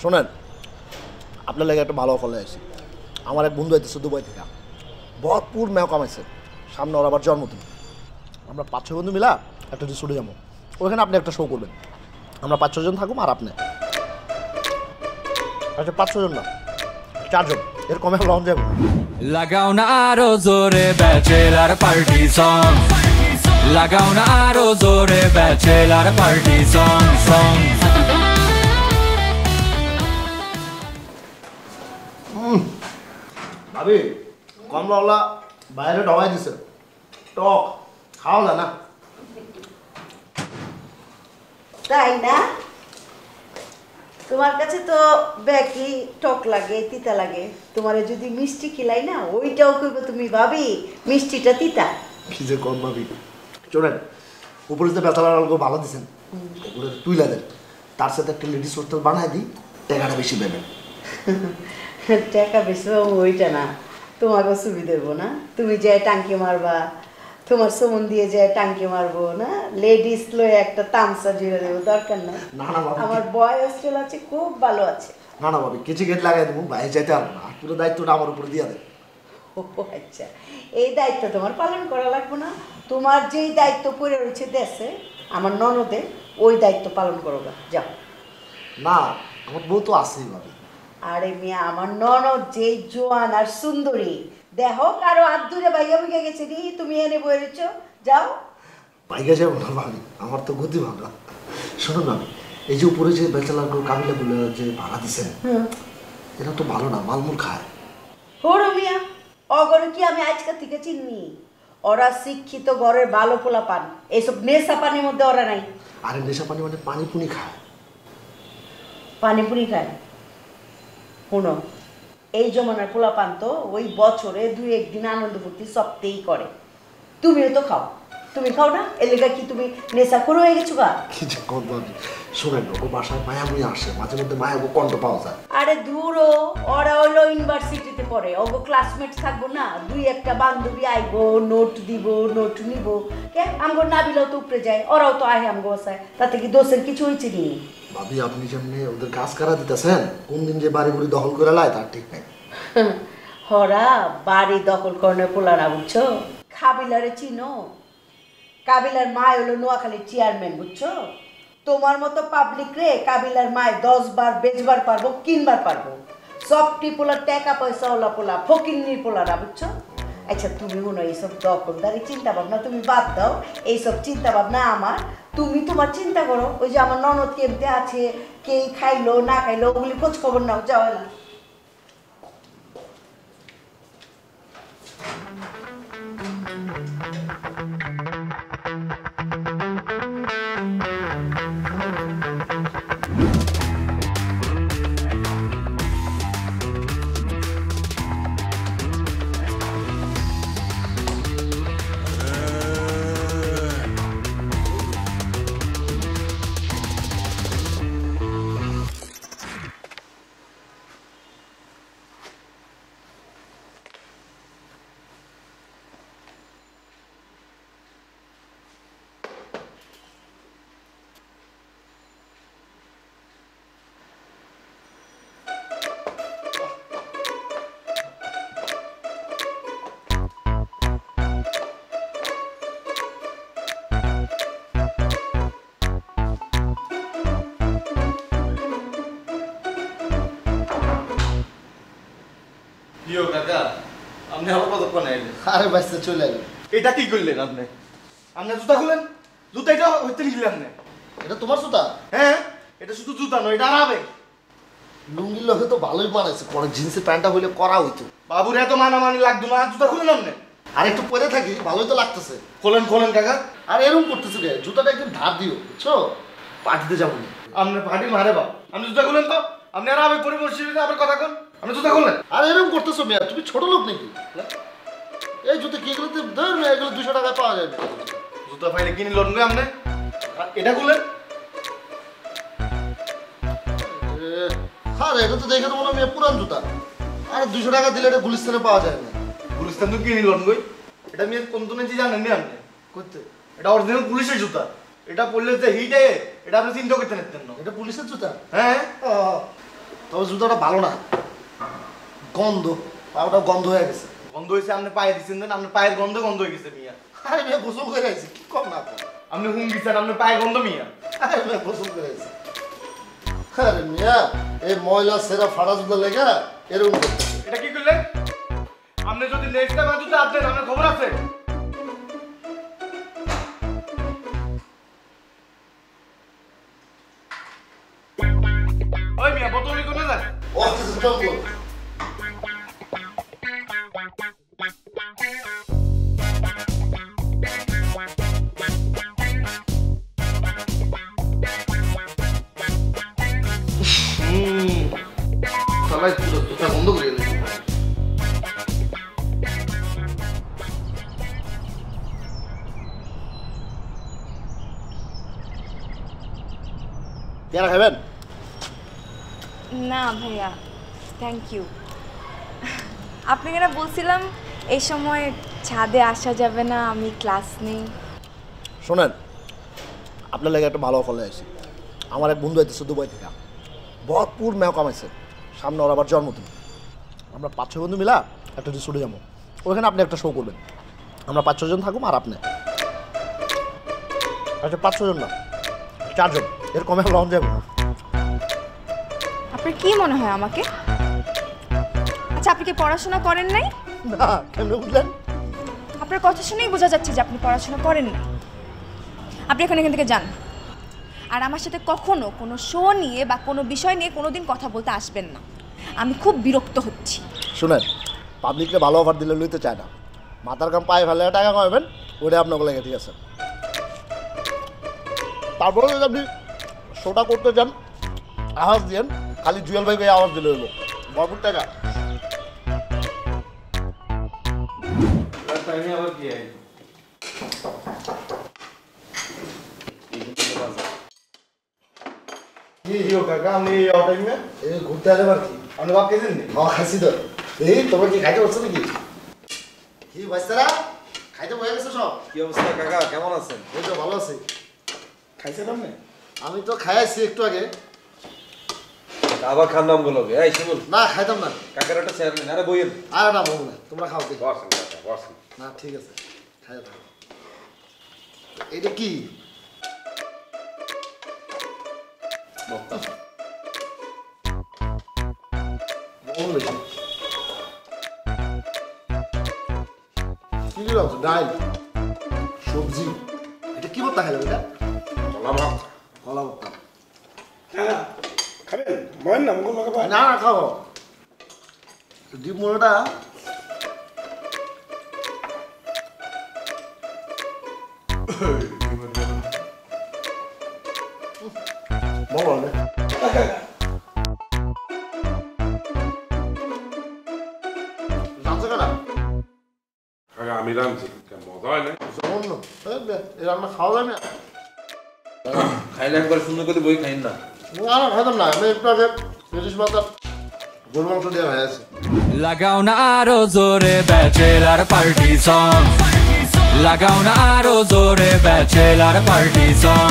শোনেন, আপনার লাগে একটা ভালো অফার আসছি। আমার এক বন্ধু আইতেছে দুবাই থেকে, ভরপুর মেয় কামাইছে। সামনে ওর আবার জন্মদিন। আমরা 5-6 বন্ধু মিলা একটা রিসোর্টে যাবো। ওখানে আপনি একটা শো করবেন। আমরা 5-6 জন থাকুম আর আপনি। আচ্ছা 5-6 জন না, 4 জন, এর কমে লঞ্চ যাবো। লাগাও না আরো জোরে ব্যাচেলার পার্টি সং, লাগাও না আরো জোরে ব্যাচেলার পার্টি সং সং। ভাবি, কমলাওয়ালা বাইরে ডবাই দিছে, টক খাওয়া যায় না। তাই না? তোমার কাছে তো ব্যাকি টক লাগে, তিতা লাগে। তোমারে যদি মিষ্টি খিলাই না, ওইটাও কইবো তুমি ভাবি মিষ্টিটা তিতা। কি যে কম ভাবি। চলেন, উপরে যে বেতালার অল্প ভালো দিচ্ছেন, ওগুলো তুইলা দেন। তার সাথে একটা লেডিস হোস্টেল বানাই দিই, টাকাটা বেশি দেবেন। টাকা বেশি ওইটা না, তোমাকে সুবিধা দেবো না। তুমি যে টাঙ্কি মারবা, তোমার সমন দিয়ে যে টাঙ্কি মারবো না, লেডিস লয়ে একটা তামসা জুড়ে দেবো, দরকার নাই। না না ভাবি, আমার বয় হোস্টেল আছে, খুব ভালো আছে। না না ভাবি, কিছু গেট লাগাই দেবো, বাইরে যাইতে পারবো না। পুরো দায়িত্বটা আমার উপরে দিয়ে দেন। ও আচ্ছা, এই দায়িত্ব তোমার পালন করা লাগবে না। তোমার যেই দায়িত্ব পড়ে রয়েছে দেশে আমার ননদে, ওই দায়িত্ব পালন করো গা, যাও। না, আমার বউ তো আছেই ভাবি। আরে মিয়া, আমার ননদ যেই জোয়ান আর সুন্দরী, দেহ কারো হাত ধরে বাইয়া বুঝে গেছে নি, তুমি এনে বয়ে রয়েছ, যাও। বাইকে যাবো না ভাবি, আমার তো গতি ভাবনা। শোনো না, এই যে উপরে যে বেচালার কাবিলাগুলো যে ভাড়া দিচ্ছেন, এরা তো ভালো না, মালমুল খায়। হরো মিয়া, অগরে কি আমি আজকাল থেকে চিনি? ওরা শিক্ষিত ঘরের ভালো পোলা পান, এইসব নেশা পানির মধ্যে ওরা নাই। আরে নেশা পানি মানে পানি পুনি খায়। পানিপুরি খায়? শুনো, এই জমানার পোলা পান তো ওই বছরে 2-1 দিন আনন্দ ফুর্তি সবতেই করে। তুমিও তো খাও, তুমি খাও না? এর লেগা কি তুমি নেশা করে হয়ে গেছো গা? কি যে কত শোনেন, ও বাসায় মায়াবুই আসে, মাঝে মধ্যে মায়াবু কণ্ঠ পাওয়া যায়। আরে দূরও, ওরা হলো ইউনিভার্সিটিতে পড়ে, ওগো ক্লাসমেট থাকবো না, 2-1টা বান্ধবী আইবো, নোট দিব, নোট নিব। কে আমগো নাবিলাও তো উপরে যায়, ওরাও তো আহে আমগো বাসায়, তাতে কি দোষের কিছু হয়েছে নি? ভাবি, আপনি যেমনি ওদের কাজ করা দিতেছেন, কোন দিন যে বাড়ি বুড়ি দখল করে লাই তার ঠিক নাই। হরা বাড়ি দখল করার পোলা না, বুঝছো? কাবিলারে চিনো? কাবিলার মায় হলো নোয়াখালীর চেয়ারম্যান, বুঝছো? তোমার মতো পাবলিক রে কাবিলার মায় 10 বার বেচবার পারবো, কিনবার পারবো। সব টিপোলার টাকা পয়সা ওলা পোলা, ফকিন্নির পোলারা, বুঝছো? আচ্ছা তুমি মনে হয় এইসব দখলদারি চিন্তা ভাবনা তুমি বাদ দাও, এইসব চিন্তা ভাবনা আমার। তুমি তোমার চিন্তা করো, ওই যে আমার ননদ কেমতে আছে, কে খাইলো না খাইলো, ওগুলি খোঁজ খবর নাও, যাও না। ইয়ো কাকা, আপনি আবার কতক্ষণ আইলেন? আরে বাচ্চা চলে এলেন। এটা কি করলেন আপনি? আপনি জুতা খুলেন, জুতা এটা হইতে নিলেন আপনি? এটা তোমার জুতা? হ্যাঁ, এটা শুধু জুতা নয়, এটা আরাবে। লুঙ্গির লগে তো ভালোই মানাইছে, পরে জিন্সের প্যান্টটা হইলে করা হইতো। বাবুর এত মানামানি লাগতো না, জুতা খুলেন আপনি? আর একটু পরে থাকি, ভালোই তো লাগতেছে। খোলেন খোলেন কাকা। আর এরকম করতেছে কে? জুতাটা একদম ধার দিও, বুঝছো? পার্টিতে যাবো না। আপনি পার্টি মারে বা, আপনি জুতা খুলেন তো। আপনি আর আবেগ পরিবর্তন আবার কথা কোন, আপনি জুতা খুললেন। আর এরকম করতেছো মেয়া, তুমি ছোট লোক নাকি? এই জুতো কি এগুলোতে ধর না, এগুলো 200 টাকায় পাওয়া যাবে। জুতা পাইলে কিনে লোন গো আপনি। এটা খুলেন। হ্যাঁ, এটা তো দেখে তো মনে হয় মেয়ে পুরান জুতা। আর 200 টাকা দিলে এটা গুলিস্তানে পাওয়া যায় না। গুলিস্তান তো কিনে লোন গই। এটা মেয়ে কোন তো নেই জানেন নি আপনি? করতে এটা অরিজিনাল পুলিশের জুতা। এটা পরলে যে হিটে, এটা আপনি চিন্তা করতে নিতেন না। এটা পুলিশের জুতা? হ্যাঁ, তবে জুতোটা ভালো না, গন্ধ, পাটা গন্ধ হয়ে গেছে। গন্ধ হয়েছে আপনি পায়ে দিচ্ছেন দেন, আপনার পায়ের গন্ধ গন্ধ হয়ে গেছে মিয়া। আরে মেয়ে গোসল করে আইছি, কি কম না কম। আপনি হুম দিচ্ছেন আপনার পায়ের গন্ধ মিয়া। আরে মেয়ে গোসল করে আইছি। আরে মিয়া এই ময়লা সেরা ফাড়া জুতো লেগা এরকম করতেছে। এটা কি করলেন? আপনি যদি নেক্সট টাইম জুতা আপনি আপনার খবর আছে? ওই মিয়া বোতল কোনে যায়? ও জঙ্গল। সবাই পুরো জুতা বন্ধ করে দিয়েছে। পেয়ারা খাবেন? না ভাইয়া, থ্যাংক ইউ। আপনাকে না বলছিলাম এই সময় ছাদে আসা যাবে না, আমি ক্লাস নেই। শোনেন, আপনার লাগে একটা ভালো ফলে আসি। আমার এক বন্ধু আইতেছে দুবাই থেকে, ভরপুর মেয় কামাইছে। সামনে ওর আবার জন্মদিন। আমরা 5-6 বন্ধু মিলা একটা রিসোর্টে যাবো। ওইখানে আপনি একটা শো করবেন। আমরা 5-6 জন থাকুম আর আপনি। আচ্ছা 5-6 জন না, 4 জন, এর কমে লঞ্চ যাবো না। আপনার কি মনে হয় আমাকে? আচ্ছা, আপনি কি পড়াশোনা করেন নাই? না, কেমনে বুঝলেন? আপনার কথা শুনেই বোঝা যাচ্ছে যে আপনি পড়াশোনা করেন না। আপনি এখন এখান থেকে যান, আর আমার সাথে কখনো কোনো শো নিয়ে বা কোনো বিষয় নিয়ে কোনোদিন কথা বলতে আসবেন না। আমি খুব বিরক্ত হচ্ছি। শুনেন, পাবলিককে ভালো অফার দিলে লইতে চায় না। মাথার কাম পায়ে ফেলে টাকা কামাবেন, ওটা আপনাকে লাগে, ঠিক আছে? তারপরে যদি আপনি শোটা করতে চান, আওয়াজ দিয়েন। খালি জুয়েল ভাইকে আওয়াজ দিলে হইলো, ভরপুর টাকা। টাইমে আবার কি হয়? কি হিও কাকা আপনি এই টাইমে এই ঘুরতে আসলে আর কি? আপনি ভাব খেয়েছেন নি? খাইছি তো। এই তোমরা কি খাইতে পারছো নাকি? কি বাচ্চারা খাইতে বসে গেছো সব? কি অবস্থা কাকা, কেমন আছেন? এই তো ভালো আছি। খাইছেন আপনি? আমি তো খাইছি একটু আগে। আবার খান নাম বলো, এই শিমুল না, খাইতাম না। কাকার একটা চেয়ার নেন, আরে বইয়েন। আর না বলবো না, তোমরা খাও দেখো। বসেন কাকা, বসেন। না ঠিক আছে, খাই দাও। এটা কি? কি দিলাম তো? ডাল, সবজি। এটা কি ভর্তা খাইলাম? এটা কলা ভর্তা। খাবেন? ময়েন না মুখ লাগাবো। না না, খাও। ডিম মোড়াটা বলো না। জানছো কেনা? কাকা আমি রাঁধছি, মজা হয় না? জঘন্য। এই রান্না খাওয়া যায় না? খাইলে একবার সুন্দর করে বই খাইন না। না না, খাইতাম না। আমি একটু আগে ইলিশ মাছ আর গরু মাংস দিয়ে হয়ে আছে। লাগাও না আরো জোরে ব্যাচেলার পার্টি সং, লাগাও না আরো জোরে ব্যাচেলার পার্টি সং।